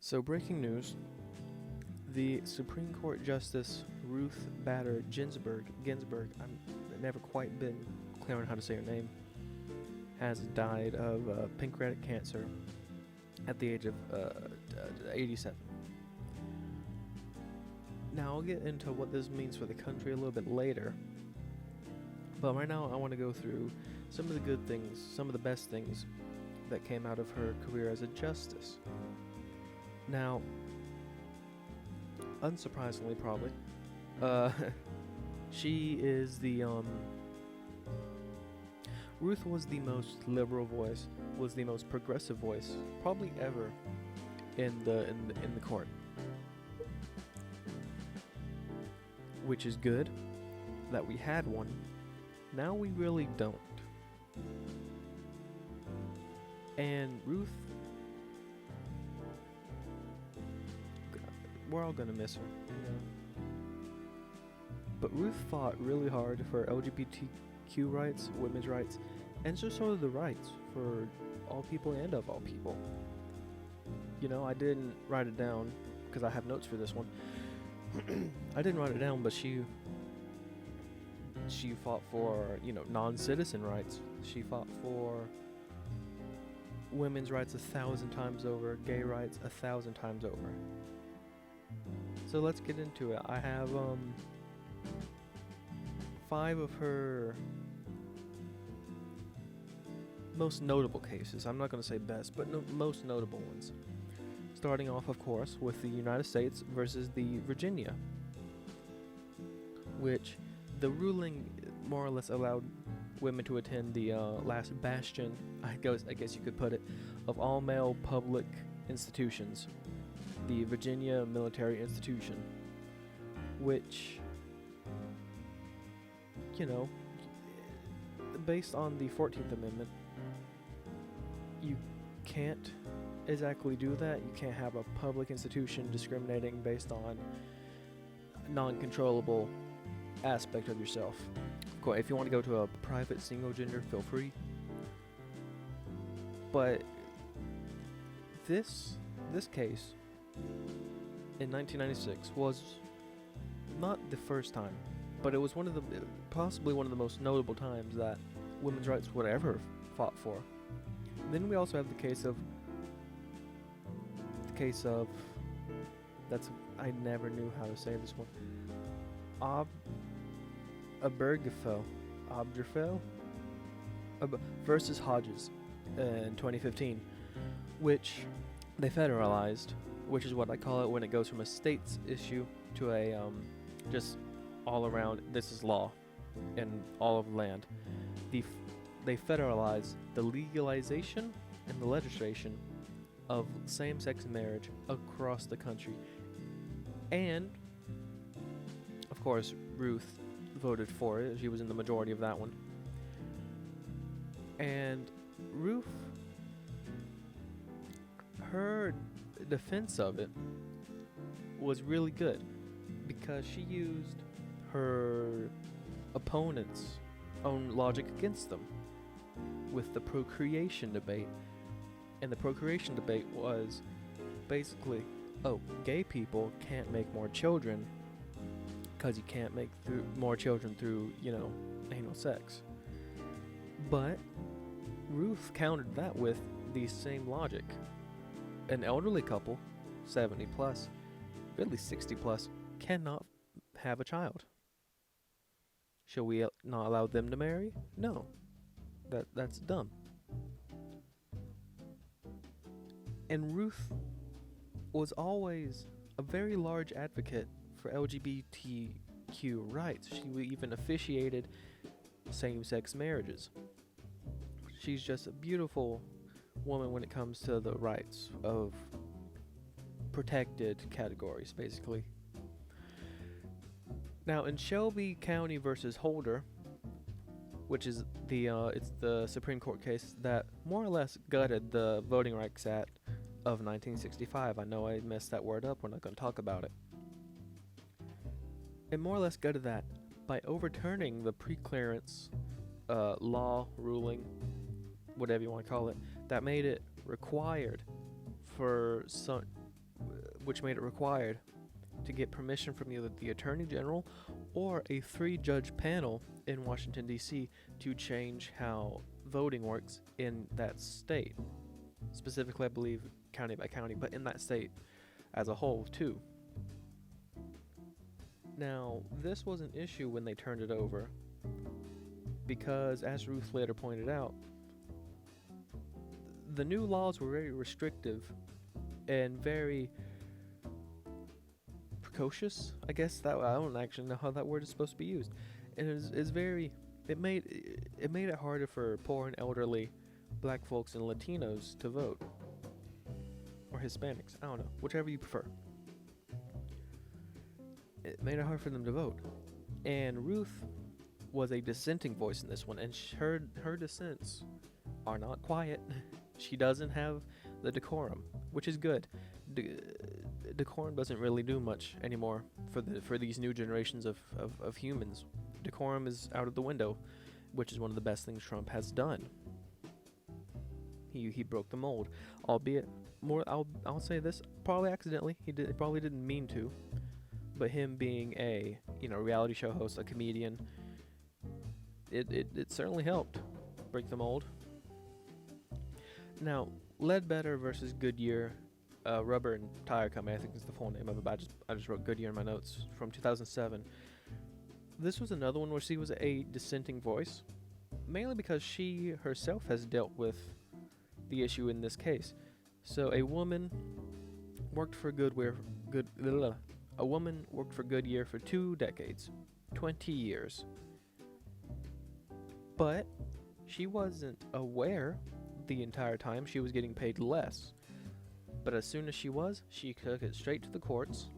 So, breaking news: the Supreme Court Justice Ruth Bader Ginsburg, I've never quite been clear on how to say her name, has died of pancreatic cancer at the age of 87. Now, I'll get into what this means for the country a little bit later, but right now I want to go through some of the good things, some of the best things that came out of her career as a justice. Now, unsurprisingly, probably, she is Ruth was the most liberal voice, was the most progressive voice, probably ever in the court, which is good that we had one. Now we really don't, and Ruth, we're all gonna miss her, you know. But Ruth fought really hard for LGBTQ rights, women's rights, and just sort of the rights for all people and of all people. You know, I didn't write it down because I have notes for this one. I didn't write it down, but she fought for, non-citizen rights. She fought for women's rights 1,000 times over, gay rights 1,000 times over. So let's get into it. I have 5 of her most notable cases. I'm not going to say best, but most notable ones. Starting off, of course, with the United States versus the Virginia, which the ruling more or less allowed women to attend the last bastion, I guess you could put it, of all male public institutions, the Virginia Military Institution, which, based on the 14th Amendment, you can't exactly do that. You can't have a public institution discriminating based on non-controllable aspect of yourself. Of course, if you want to go to a private single gender, feel free. But this case in 1996 was not the first time, but it was possibly one of the most notable times that women's rights were ever fought for. Then we also have the case of I never knew how to say this one. Obergefell versus Hodges in 2015, which they federalized, which is what I call it when it goes from a state's issue to a just all around, this is law in all of the land. They federalized the legalization and the legislation of same-sex marriage across the country. And, of course, Ruth voted for it. She was in the majority of that one. And Ruth, her defense of it was really good because she used her opponent's own logic against them with the procreation debate. And the procreation debate was basically, gay people can't make more children because you can't make more children through, anal sex. But Ruth countered that with the same logic. An elderly couple, 70 plus, really 60 plus, cannot have a child. Shall we not allow them to marry? No. That's dumb. And Ruth was always a very large advocate for LGBTQ rights. She even officiated same-sex marriages. She's just a beautiful woman when it comes to the rights of protected categories, basically. Now, in Shelby County versus Holder, which is it's the Supreme Court case that more or less gutted the Voting Rights Act of 1965. I know I messed that word up. We're not going to talk about it. It more or less gutted that by overturning the preclearance law ruling, whatever you want to call it, that made it required for which made it required to get permission from either the Attorney General or a 3-judge panel in Washington, D.C. to change how voting works in that state. Specifically, I believe, county by county, but in that state as a whole, too. Now, this was an issue when they turned it over, because, as Ruth later pointed out, the new laws were very restrictive and very precocious, I guess. That I don't actually know how that word is supposed to be used. And it made it harder for poor and elderly black folks and Latinos to vote. Or Hispanics, I don't know, whichever you prefer. It made it hard for them to vote. And Ruth was a dissenting voice in this one, and her dissents are not quiet. She doesn't have the decorum, which is good. Decorum doesn't really do much anymore for these new generations of humans. Decorum is out of the window, which is one of the best things Trump has done. He broke the mold, albeit more. I'll say this, probably accidentally. He probably didn't mean to, but him being a reality show host, a comedian, it certainly helped break the mold. Now, Ledbetter versus Goodyear, Rubber and Tire Company, I think is the full name of it, but I just wrote Goodyear in my notes, from 2007. This was another one where she was a dissenting voice, mainly because she herself has dealt with the issue in this case. So a woman worked for Goodyear for 2 decades, 20 years. But she wasn't aware the entire time she was getting paid less. But as soon as she took it straight to the courts,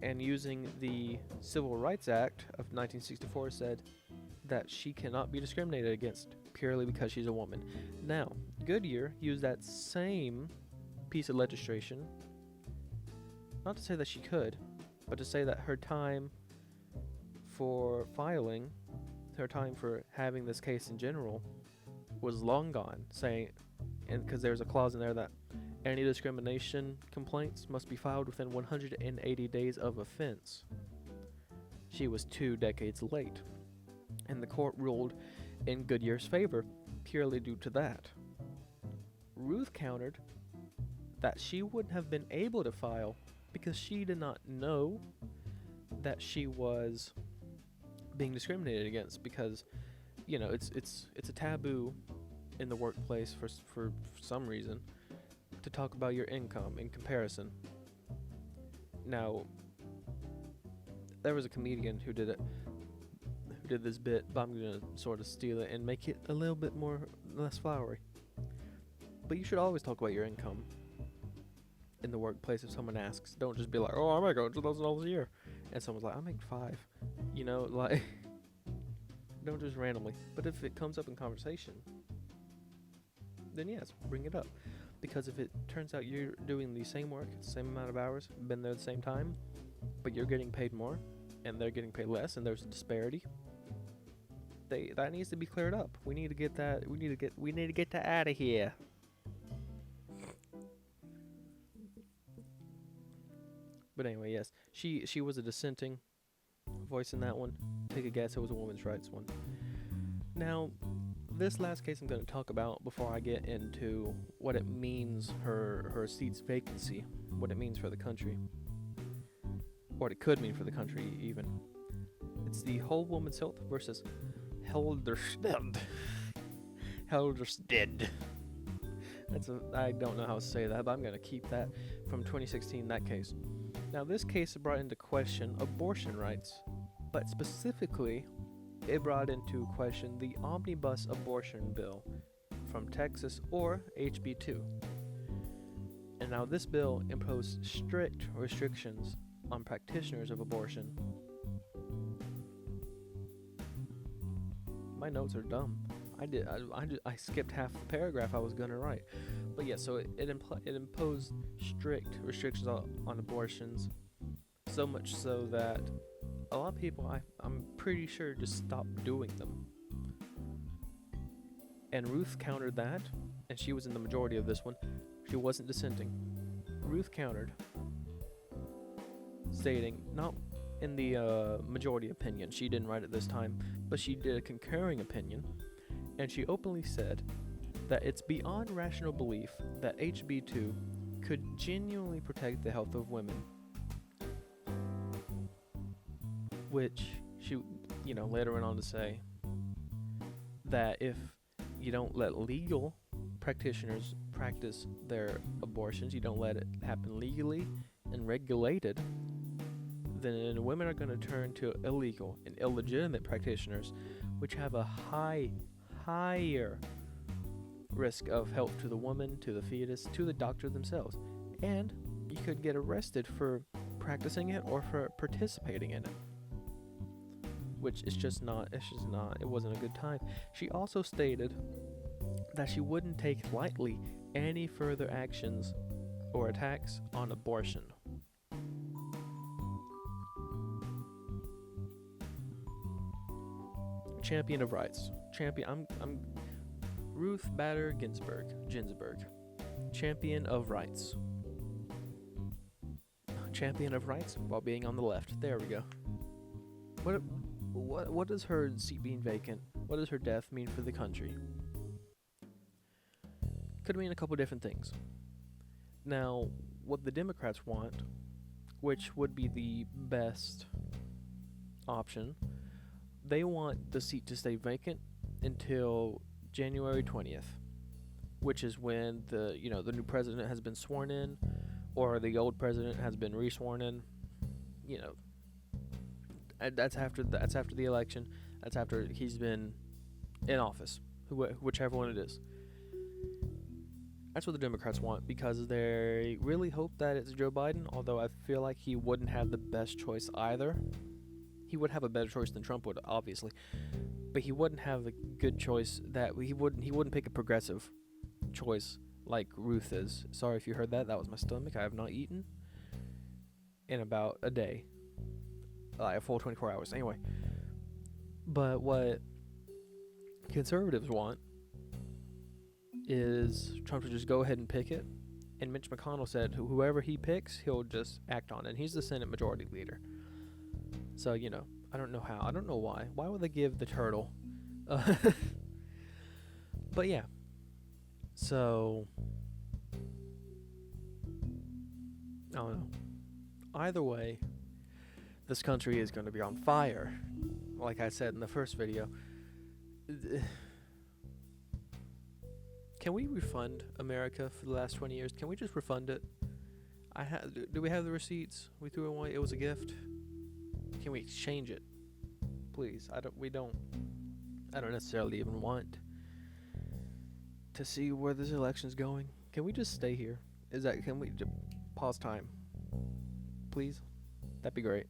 and using the Civil Rights Act of 1964 said that she cannot be discriminated against purely because she's a woman. Now, Goodyear used that same piece of legislation, not to say that she could, but to say that her time for filing, her time for having this case in general, was long gone, saying, and because there's a clause in there that any discrimination complaints must be filed within 180 days of offense. She was 2 decades late, and the court ruled in Goodyear's favor purely due to that. Ruth countered that she wouldn't have been able to file because she did not know that she was being discriminated against, because it's a taboo in the workplace for some reason to talk about your income in comparison. Now, there was a comedian who did this bit, but I'm gonna sort of steal it and make it a little bit less flowery. But you should always talk about your income in the workplace if someone asks. Don't just be like, "Oh, I make $2,000 a year," and someone's like, "I make 5." Don't just randomly. But if it comes up in conversation, then yes, bring it up. Because if it turns out you're doing the same work, the same amount of hours, been there at the same time, but you're getting paid more, and they're getting paid less, and there's a disparity, that needs to be cleared up. We need to get that. We need to get that out of here. But anyway, yes, she was a dissenting voice in that one. Take a guess, it was a women's rights one. Now, this last case I'm going to talk about before I get into what it means, her seat's vacancy, what it means for the country, what it could mean for the country even. It's the Whole Woman's Health versus Helderstedt. I don't know how to say that, but I'm going to keep that from 2016, that case. Now, this case brought into question abortion rights, but specifically, it brought into question the Omnibus Abortion Bill from Texas, or HB2. And now this bill imposed strict restrictions on practitioners of abortion. My notes are dumb. I skipped half the paragraph I was gonna write. But yeah, so it imposed strict restrictions on abortions, so much so that a lot of people, I'm pretty sure, just stopped doing them. And Ruth countered that, and she was in the majority of this one. She wasn't dissenting. Ruth countered, stating, not in the majority opinion, she didn't write it this time, but she did a concurring opinion, and she openly said that it's beyond rational belief that HB2 could genuinely protect the health of women. Which she, later went on to say that if you don't let legal practitioners practice their abortions, you don't let it happen legally and regulated, then women are going to turn to illegal and illegitimate practitioners, which have a higher risk of health to the woman, to the fetus, to the doctor themselves. And you could get arrested for practicing it or for participating in it. Which is just not, it wasn't a good time. She also stated that she wouldn't take lightly any further actions or attacks on abortion. Champion of rights. I'm Ruth Bader Ginsburg. Champion of rights. Champion of rights while being on the left. There we go. What does her seat being vacant, what does her death mean for the country? Could mean a couple different things. Now, what the Democrats want, which would be the best option, they want the seat to stay vacant until January 20th, which is when the new president has been sworn in, or the old president has been resworn in. That's after the election. That's after he's been in office, whichever one it is. That's what the Democrats want, because they really hope that it's Joe Biden, although I feel like he wouldn't have the best choice either. He would have a better choice than Trump would, obviously, but he wouldn't have a good choice. He wouldn't pick a progressive choice like Ruth is. Sorry if you heard that. That was my stomach. I have not eaten in about a day. A full 24 hours. Anyway. But what conservatives want is Trump to just go ahead and pick it. And Mitch McConnell said whoever he picks, he'll just act on it. And he's the Senate Majority Leader. So, I don't know how. I don't know why. Why would they give the turtle? But yeah. So, I don't know. Either way, this country is going to be on fire. Like I said in the first video. Can we refund America for the last 20 years? Can we just refund it? Do we have the receipts? We threw it away. It was a gift. Can we exchange it? Please. I don't necessarily even want to see where this election's going. Can we just stay here? Can we pause time? Please? That'd be great.